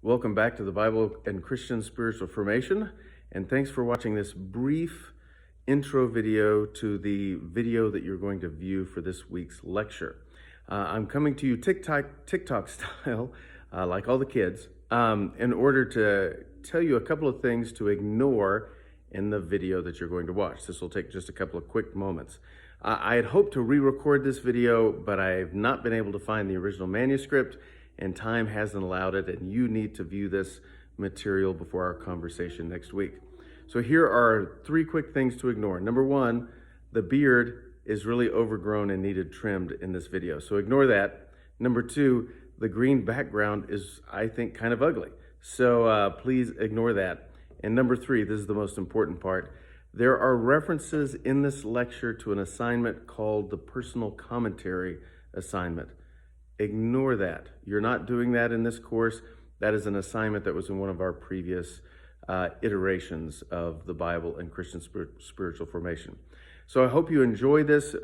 Welcome back to the Bible and Christian Spiritual Formation, and thanks for watching this brief intro video to the video that you're going to view for this week's lecture. I'm coming to you TikTok style, like all the kids, in order to tell you a couple of things to ignore in the video that you're going to watch. This will take just a couple of quick moments. I had hoped to re-record this video, but I have not been able to find the original manuscript, and time hasn't allowed it, and you need to view this material before our conversation next week. So here are three quick things to ignore. Number one, the beard is really overgrown and needed trimmed in this video, so ignore that. Number two, the green background is, I think, kind of ugly, so please ignore that. And number three, this is the most important part, there are references in this lecture to an assignment called the personal commentary assignment. Ignore that. You're not doing that in this course. That is an assignment that was in one of our previous iterations of the Bible and Christian spiritual formation. So I hope you enjoy this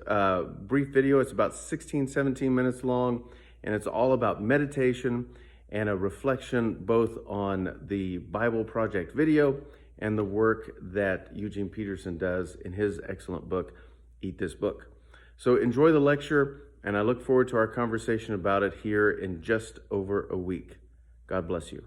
brief video. It's about 16, 17 minutes long, and it's all about meditation and a reflection both on the Bible Project video and the work that Eugene Peterson does in his excellent book, Eat This Book. So enjoy the lecture, and I look forward to our conversation about it here in just over a week. God bless you.